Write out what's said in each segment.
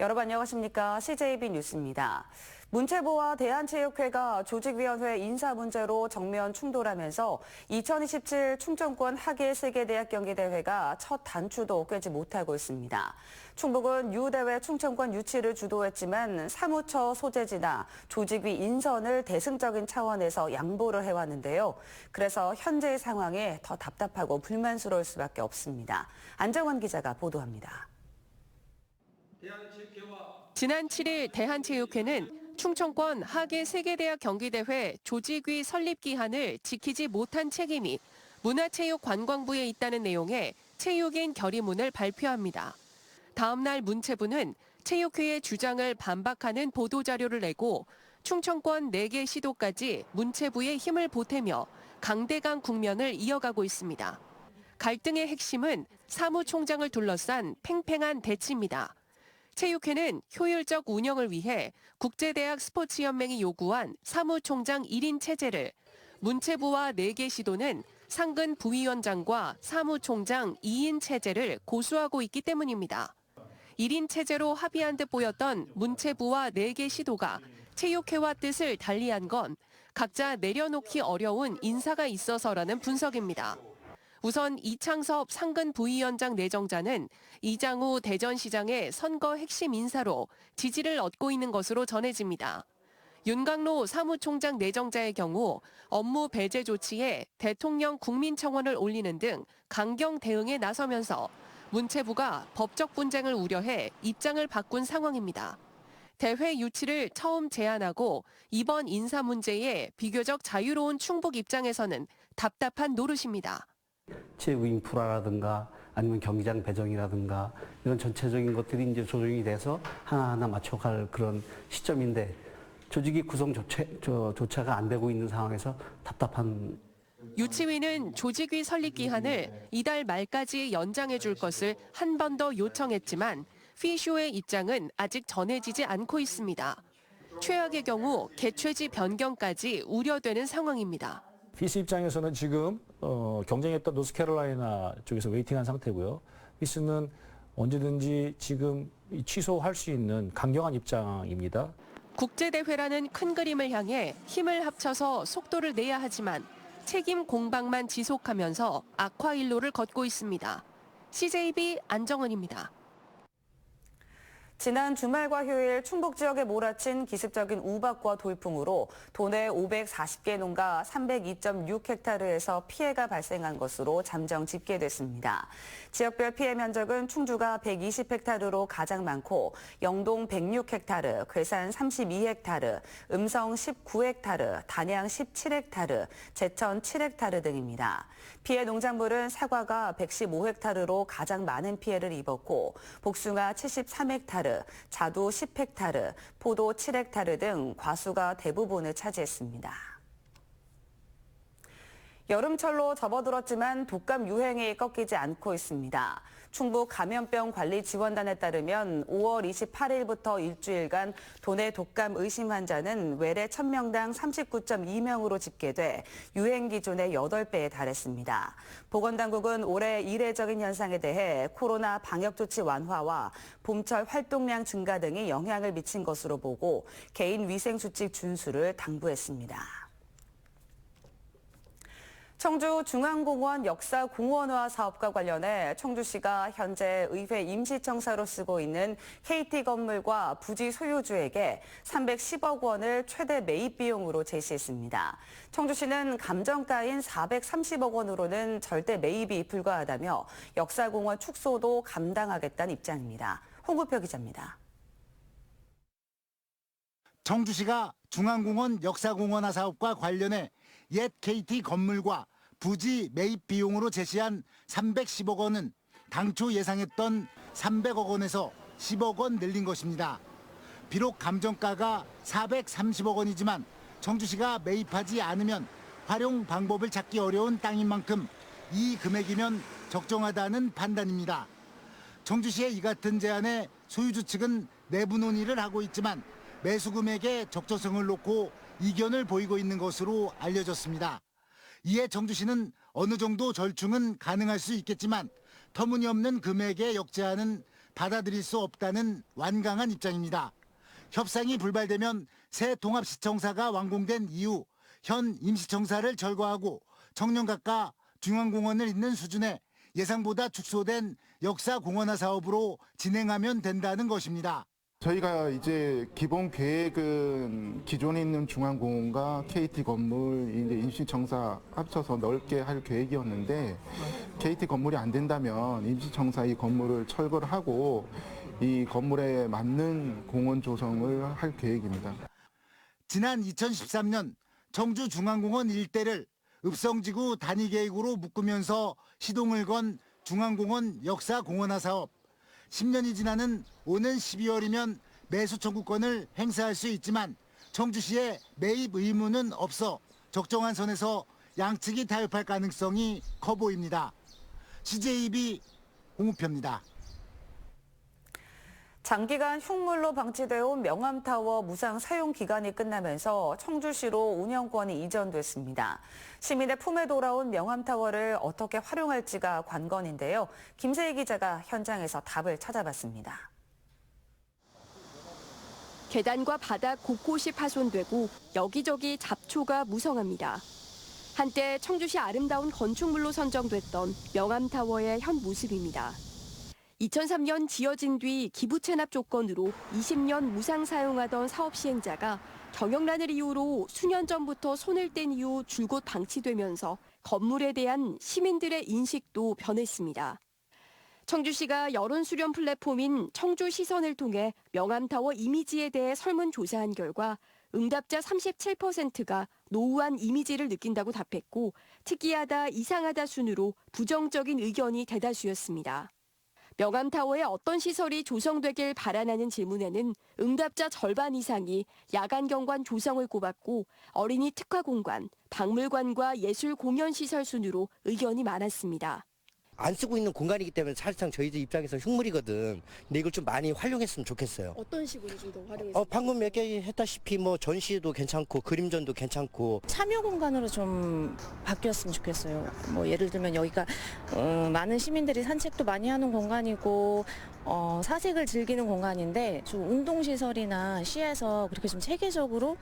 여러분 안녕하십니까? CJB 뉴스입니다. 문체부와 대한체육회가 조직위원회 인사 문제로 정면 충돌하면서 2027 충청권 하계 세계대학 경기대회가 첫 단추도 꿰지 못하고 있습니다. 충북은 유대회 충청권 유치를 주도했지만 사무처 소재지나 조직위 인선을 대승적인 차원에서 양보를 해왔는데요. 그래서 현재의 상황에 더 답답하고 불만스러울 수밖에 없습니다. 안정원 기자가 보도합니다. 지난 7일 대한체육회는 충청권 하계 세계대학 경기대회 조직위 설립 기한을 지키지 못한 책임이 문화체육관광부에 있다는 내용의 체육인 결의문을 발표합니다. 다음 날 문체부는 체육회의 주장을 반박하는 보도자료를 내고 충청권 4개 시도까지 문체부에 힘을 보태며 강대강 국면을 이어가고 있습니다. 갈등의 핵심은 사무총장을 둘러싼 팽팽한 대치입니다. 체육회는 효율적 운영을 위해 국제대학 스포츠연맹이 요구한 사무총장 1인 체제를, 문체부와 4개 시도는 상근 부위원장과 사무총장 2인 체제를 고수하고 있기 때문입니다. 1인 체제로 합의한 듯 보였던 문체부와 4개 시도가 체육회와 뜻을 달리한 건 각자 내려놓기 어려운 인사가 있어서라는 분석입니다. 우선 이창섭 상근 부위원장 내정자는 이장우 대전시장의 선거 핵심 인사로 지지를 얻고 있는 것으로 전해집니다. 윤강로 사무총장 내정자의 경우 업무 배제 조치에 대통령 국민청원을 올리는 등 강경 대응에 나서면서 문체부가 법적 분쟁을 우려해 입장을 바꾼 상황입니다. 대회 유치를 처음 제안하고 이번 인사 문제에 비교적 자유로운 충북 입장에서는 답답한 노릇입니다. 체육 인프라라든가 아니면 경기장 배정이라든가 이런 전체적인 것들이 이제 조정이 돼서 하나하나 맞춰갈 그런 시점인데 조직이 구성조차가 안 되고 있는 상황에서 답답한. 유치위는 조직위 설립 기한을 이달 말까지 연장해 줄 것을 한 번 더 요청했지만 피쇼의 입장은 아직 전해지지 않고 있습니다. 최악의 경우 개최지 변경까지 우려되는 상황입니다. 피스 입장에서는 지금 경쟁했던 노스캐롤라이나 쪽에서 웨이팅한 상태고요. 피스는 언제든지 지금 취소할 수 있는 강경한 입장입니다. 국제대회라는 큰 그림을 향해 힘을 합쳐서 속도를 내야 하지만 책임 공방만 지속하면서 악화일로를 걷고 있습니다. CJB 안정은입니다. 지난 주말과 휴일 충북 지역에 몰아친 기습적인 우박과 돌풍으로 도내 540개 농가 302.6헥타르에서 피해가 발생한 것으로 잠정 집계됐습니다. 지역별 피해 면적은 충주가 120헥타르로 가장 많고 영동 106헥타르, 괴산 32헥타르, 음성 19헥타르, 단양 17헥타르, 제천 7헥타르 등입니다. 피해 농작물은 사과가 115헥타르로 가장 많은 피해를 입었고 복숭아 73헥타르, 자두 10헥타르, 포도 7헥타르 등 과수가 대부분을 차지했습니다. 여름철로 접어들었지만 독감 유행이 꺾이지 않고 있습니다. 충북 감염병관리지원단에 따르면 5월 28일부터 일주일간 도내 독감 의심 환자는 외래 1000명당 39.2명으로 집계돼 유행 기준의 8배에 달했습니다. 보건당국은 올해 이례적인 현상에 대해 코로나 방역조치 완화와 봄철 활동량 증가 등이 영향을 미친 것으로 보고 개인 위생수칙 준수를 당부했습니다. 청주 중앙공원 역사공원화 사업과 관련해 청주시가 현재 의회 임시청사로 쓰고 있는 KT 건물과 부지 소유주에게 310억 원을 최대 매입 비용으로 제시했습니다. 청주시는 감정가인 430억 원으로는 절대 매입이 불가하다며 역사공원 축소도 감당하겠다는 입장입니다. 홍구표 기자입니다. 청주시가 중앙공원 역사공원화 사업과 관련해 옛 KT 건물과 부지 매입 비용으로 제시한 310억 원은 당초 예상했던 300억 원에서 10억 원 늘린 것입니다. 비록 감정가가 430억 원이지만 청주시가 매입하지 않으면 활용 방법을 찾기 어려운 땅인 만큼 이 금액이면 적정하다는 판단입니다. 청주시의 이 같은 제안에 소유주 측은 내부 논의를 하고 있지만 매수 금액의 적절성을 놓고 이견을 보이고 있는 것으로 알려졌습니다. 이에 청주시는 어느 정도 절충은 가능할 수 있겠지만 터무니없는 금액에 역제하는 받아들일 수 없다는 완강한 입장입니다. 협상이 불발되면 새 통합시청사가 완공된 이후 현 임시청사를 철거하고 청년각과 중앙공원을 잇는 수준의 예상보다 축소된 역사공원화 사업으로 진행하면 된다는 것입니다. 저희가 이제 기본 계획은 기존에 있는 중앙공원과 KT 건물, 이제 임시청사 합쳐서 넓게 할 계획이었는데 KT 건물이 안 된다면 임시청사 이 건물을 철거를 하고 이 건물에 맞는 공원 조성을 할 계획입니다. 지난 2013년 청주중앙공원 일대를 읍성지구 단위계획으로 묶으면서 시동을 건 중앙공원 역사공원화 사업. 10년이 지나는 오는 12월이면 매수 청구권을 행사할 수 있지만 청주시에 매입 의무는 없어 적정한 선에서 양측이 타협할 가능성이 커 보입니다. CJB 홍우표입니다. 장기간 흉물로 방치되어 온 명암타워 무상 사용 기간이 끝나면서 청주시로 운영권이 이전됐습니다. 시민의 품에 돌아온 명암타워를 어떻게 활용할지가 관건인데요. 김세희 기자가 현장에서 답을 찾아봤습니다. 계단과 바닥 곳곳이 파손되고 여기저기 잡초가 무성합니다. 한때 청주시 아름다운 건축물로 선정됐던 명암타워의 현 모습입니다. 2003년 지어진 뒤 기부 체납 조건으로 20년 무상 사용하던 사업 시행자가 경영난을 이유로 수년 전부터 손을 뗀 이후 줄곧 방치되면서 건물에 대한 시민들의 인식도 변했습니다. 청주시가 여론 수렴 플랫폼인 청주시선을 통해 명암타워 이미지에 대해 설문조사한 결과 응답자 37%가 노후한 이미지를 느낀다고 답했고 특이하다, 이상하다 순으로 부정적인 의견이 대다수였습니다. 명암타워에 어떤 시설이 조성되길 바라는 질문에는 응답자 절반 이상이 야간 경관 조성을 꼽았고 어린이 특화 공간, 박물관과 예술 공연 시설 순으로 의견이 많았습니다. 안 쓰고 있는 공간이기 때문에 사실상 저희들 입장에서 흉물이거든. 근데 이걸 좀 많이 활용했으면 좋겠어요. 어떤 식으로 좀 더 활용했어요? 방금 얘기했다시피 뭐 전시도 괜찮고 그림전도 괜찮고 참여 공간으로 좀 바뀌었으면 좋겠어요. 뭐 예를 들면 여기가 많은 시민들이 산책도 많이 하는 공간이고 사색을 즐기는 공간인데 좀 운동시설이나 시에서 그렇게 좀 체계적으로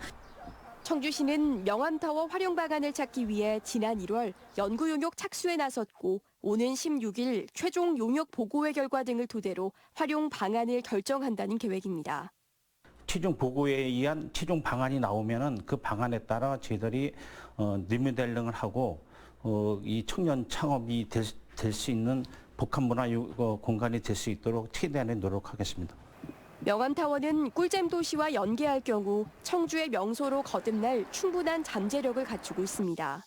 청주시는 명암타워 활용 방안을 찾기 위해 지난 1월 연구 용역 착수에 나섰고 오는 16일 최종 용역 보고회 결과 등을 토대로 활용 방안을 결정한다는 계획입니다. 최종 보고에 의한 최종 방안이 나오면은 그 방안에 따라 저희들이 리모델링을 하고 이 청년 창업이 될 수 있는 복합문화 공간이 될 수 있도록 최대한의 노력하겠습니다. 명암타워는 꿀잼 도시와 연계할 경우 청주의 명소로 거듭날 충분한 잠재력을 갖추고 있습니다.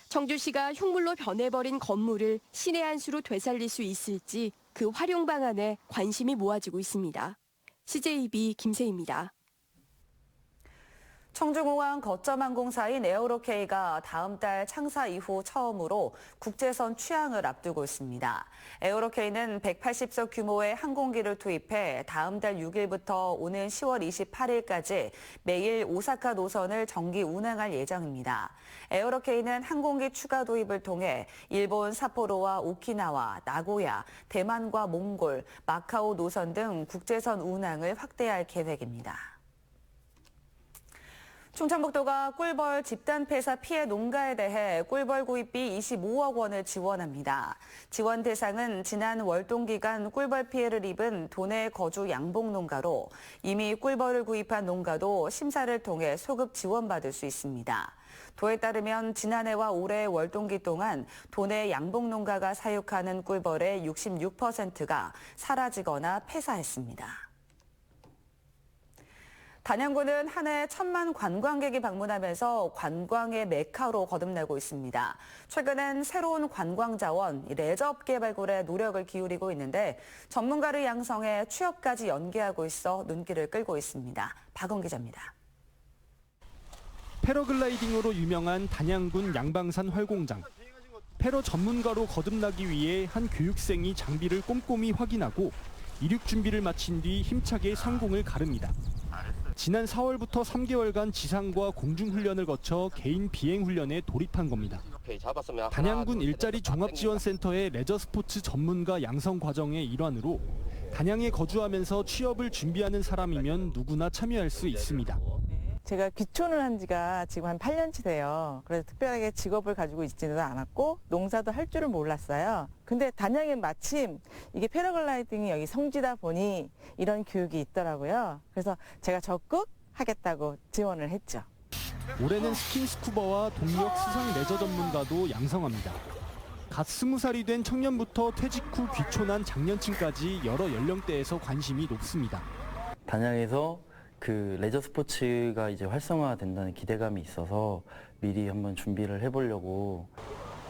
청주시가 흉물로 변해버린 건물을 신의 한 수로 되살릴 수 있을지 그 활용 방안에 관심이 모아지고 있습니다. CJB 김세희입니다. 청주공항 거점 항공사인 에어로케이가 다음 달 창사 이후 처음으로 국제선 취항을 앞두고 있습니다. 에어로케이는 180석 규모의 항공기를 투입해 다음 달 6일부터 오는 10월 28일까지 매일 오사카 노선을 정기 운항할 예정입니다. 에어로케이는 항공기 추가 도입을 통해 일본 삿포로와 오키나와, 나고야, 대만과 몽골, 마카오 노선 등 국제선 운항을 확대할 계획입니다. 충청북도가 꿀벌 집단 폐사 피해 농가에 대해 꿀벌 구입비 25억 원을 지원합니다. 지원 대상은 지난 월동 기간 꿀벌 피해를 입은 도내 거주 양봉 농가로 이미 꿀벌을 구입한 농가도 심사를 통해 소급 지원받을 수 있습니다. 도에 따르면 지난해와 올해 월동기 동안 도내 양봉 농가가 사육하는 꿀벌의 66%가 사라지거나 폐사했습니다. 단양군은 한 해 1,000만 관광객이 방문하면서 관광의 메카로 거듭나고 있습니다. 최근엔 새로운 관광 자원, 레저업계 발굴에 노력을 기울이고 있는데 전문가를 양성해 취업까지 연계하고 있어 눈길을 끌고 있습니다. 박원 기자입니다. 패러글라이딩으로 유명한 단양군 양방산 활공장. 패러 전문가로 거듭나기 위해 한 교육생이 장비를 꼼꼼히 확인하고 이륙 준비를 마친 뒤 힘차게 상공을 가릅니다. 지난 4월부터 3개월간 지상과 공중훈련을 거쳐 개인 비행훈련에 돌입한 겁니다. 단양군 일자리 종합지원센터의 레저 스포츠 전문가 양성 과정의 일환으로 단양에 거주하면서 취업을 준비하는 사람이면 누구나 참여할 수 있습니다. 제가 귀촌을 한 지가 지금 한 8년치 돼요. 그래서 특별하게 직업을 가지고 있지는 않았고 농사도 할 줄은 몰랐어요. 근데 단양에 마침 이게 패러글라이딩이 여기 성지다 보니 이런 교육이 있더라고요. 그래서 제가 적극 하겠다고 지원을 했죠. 올해는 스킨스쿠버와 동력 수상 레저 전문가도 양성합니다. 갓 20살이 된 청년부터 퇴직 후 귀촌한 장년층까지 여러 연령대에서 관심이 높습니다. 단양에서 그 레저 스포츠가 이제 활성화된다는 기대감이 있어서 미리 한번 준비를 해보려고.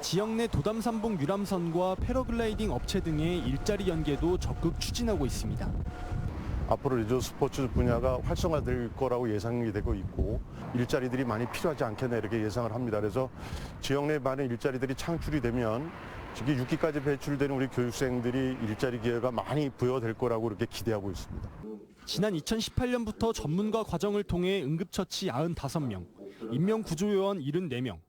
지역 내 도담산봉 유람선과 패러글라이딩 업체 등의 일자리 연계도 적극 추진하고 있습니다. 앞으로 레저 스포츠 분야가 활성화될 거라고 예상이 되고 있고 일자리들이 많이 필요하지 않겠나 이렇게 예상을 합니다. 그래서 지역 내 많은 일자리들이 창출이 되면 특히 6기까지 배출되는 우리 교육생들이 일자리 기회가 많이 부여될 거라고 이렇게 기대하고 있습니다. 지난 2018년부터 전문가 과정을 통해 응급처치 95명, 인명구조요원 74명,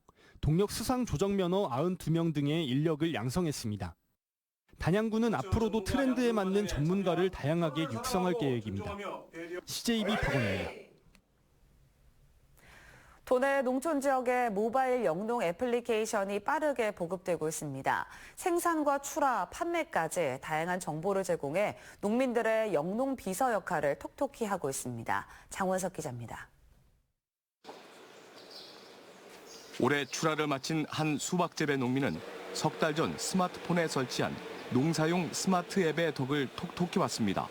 동력 수상 조정면허 92명 등의 인력을 양성했습니다. 단양구는 앞으로도 트렌드에 맞는 전문가를 다양하게 육성할 계획입니다. CJB 박원입니다. 도내 농촌 지역의 모바일 영농 애플리케이션이 빠르게 보급되고 있습니다. 생산과 출하, 판매까지 다양한 정보를 제공해 농민들의 영농 비서 역할을 톡톡히 하고 있습니다. 장원석 기자입니다. 올해 출하를 마친 한 수박재배 농민은 석 달 전 스마트폰에 설치한 농사용 스마트 앱의 덕을 톡톡히 봤습니다.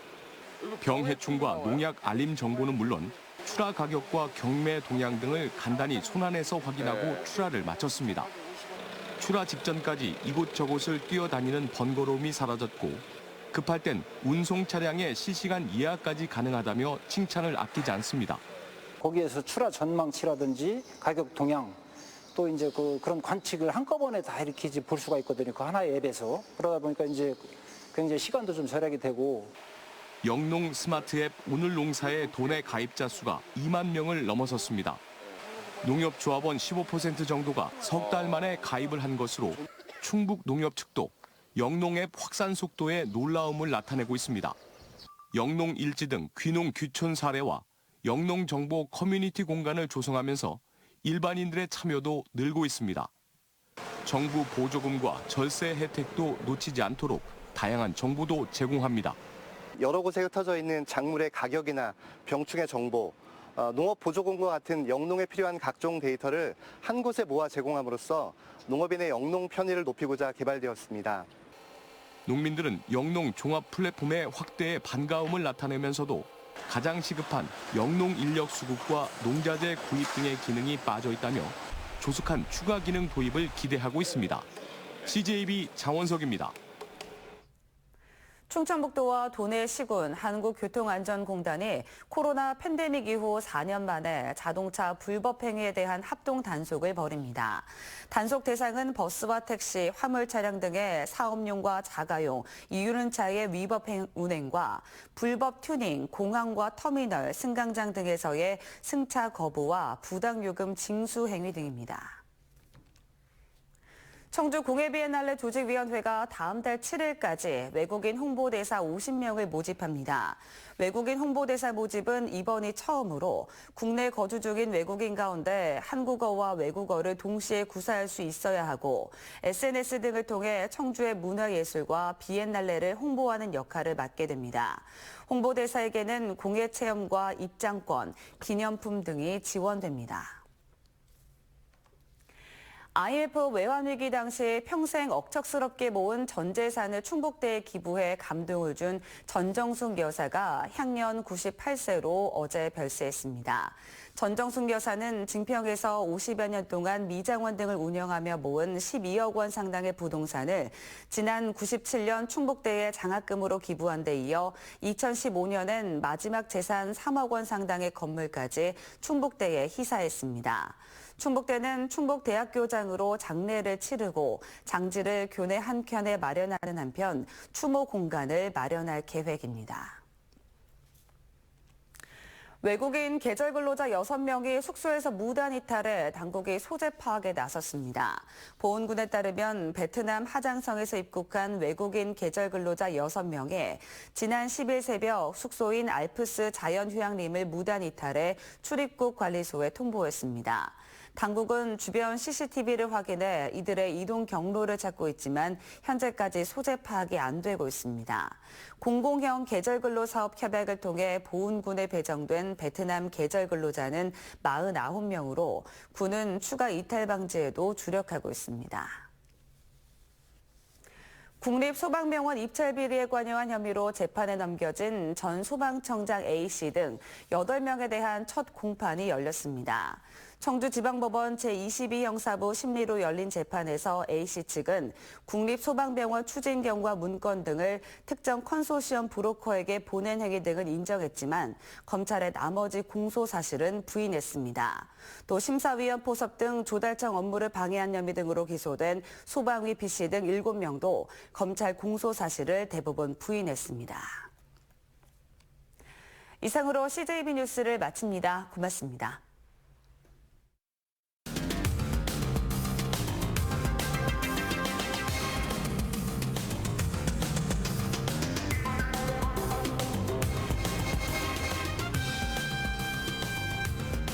병해충과 농약 알림 정보는 물론 출하 가격과 경매 동향 등을 간단히 손안에서 확인하고 출하를 마쳤습니다. 출하 직전까지 이곳저곳을 뛰어다니는 번거로움이 사라졌고 급할 땐 운송 차량의 실시간 예약까지 가능하다며 칭찬을 아끼지 않습니다. 거기에서 출하 전망치라든지 가격 동향 또 이제 그런 관측을 한꺼번에 다 이렇게 볼 수가 있거든요. 그 하나의 앱에서. 그러다 보니까 이제 굉장히 시간도 좀 절약이 되고. 영농 스마트 앱 오늘 농사의 도내 가입자 수가 2만 명을 넘어섰습니다. 농협조합원 15% 정도가 석 달 만에 가입을 한 것으로 충북 농협 측도 영농 앱 확산 속도에 놀라움을 나타내고 있습니다. 영농 일지 등 귀농 귀촌 사례와 영농 정보 커뮤니티 공간을 조성하면서 일반인들의 참여도 늘고 있습니다. 정부 보조금과 절세 혜택도 놓치지 않도록 다양한 정보도 제공합니다. 여러 곳에 흩어져 있는 작물의 가격이나 병충해 정보, 농업 보조금과 같은 영농에 필요한 각종 데이터를 한 곳에 모아 제공함으로써 농업인의 영농 편의를 높이고자 개발되었습니다. 농민들은 영농 종합 플랫폼의 확대에 반가움을 나타내면서도 가장 시급한 영농 인력 수급과 농자재 구입 등의 기능이 빠져 있다며 조속한 추가 기능 도입을 기대하고 있습니다. CJB 장원석입니다. 충청북도와 도내 시군, 한국교통안전공단이 코로나 팬데믹 이후 4년 만에 자동차 불법 행위에 대한 합동 단속을 벌입니다. 단속 대상은 버스와 택시, 화물 차량 등의 사업용과 자가용, 이유는차의 위법 운행과 불법 튜닝, 공항과 터미널, 승강장 등에서의 승차 거부와 부당요금 징수 행위 등입니다. 청주 공예비엔날레 조직위원회가 다음 달 7일까지 외국인 홍보대사 50명을 모집합니다. 외국인 홍보대사 모집은 이번이 처음으로 국내 거주 중인 외국인 가운데 한국어와 외국어를 동시에 구사할 수 있어야 하고 SNS 등을 통해 청주의 문화예술과 비엔날레를 홍보하는 역할을 맡게 됩니다. 홍보대사에게는 공예체험과 입장권, 기념품 등이 지원됩니다. IMF 외환위기 당시 평생 억척스럽게 모은 전 재산을 충북대에 기부해 감동을 준 전정숙 여사가 향년 98세로 어제 별세했습니다. 전정숙 여사는 증평에서 50여 년 동안 미장원 등을 운영하며 모은 12억 원 상당의 부동산을 지난 97년 충북대에 장학금으로 기부한 데 이어 2015년엔 마지막 재산 3억 원 상당의 건물까지 충북대에 희사했습니다. 충북대는 충북대학교장으로 장례를 치르고 장지를 교내 한켠에 마련하는 한편 추모 공간을 마련할 계획입니다. 외국인 계절 근로자 6명이 숙소에서 무단 이탈해 당국이 소재 파악에 나섰습니다. 보훈군에 따르면 베트남 하장성에서 입국한 외국인 계절 근로자 6명이 지난 10일 새벽 숙소인 알프스 자연휴양림을 무단 이탈해 출입국 관리소에 통보했습니다. 당국은 주변 CCTV를 확인해 이들의 이동 경로를 찾고 있지만 현재까지 소재 파악이 안 되고 있습니다. 공공형 계절근로 사업 협약을 통해 보훈군에 배정된 베트남 계절근로자는 49명으로 군은 추가 이탈 방지에도 주력하고 있습니다. 국립소방병원 입찰 비리에 관여한 혐의로 재판에 넘겨진 전 소방청장 A씨 등 8명에 대한 첫 공판이 열렸습니다. 청주지방법원 제22형사부 심리로 열린 재판에서 A씨 측은 국립소방병원 추진경과 문건 등을 특정 컨소시엄 브로커에게 보낸 행위 등은 인정했지만 검찰의 나머지 공소 사실은 부인했습니다. 또 심사위원 포섭 등 조달청 업무를 방해한 혐의 등으로 기소된 소방위 B씨 등 7명도 검찰 공소 사실을 대부분 부인했습니다. 이상으로 CJB 뉴스를 마칩니다. 고맙습니다.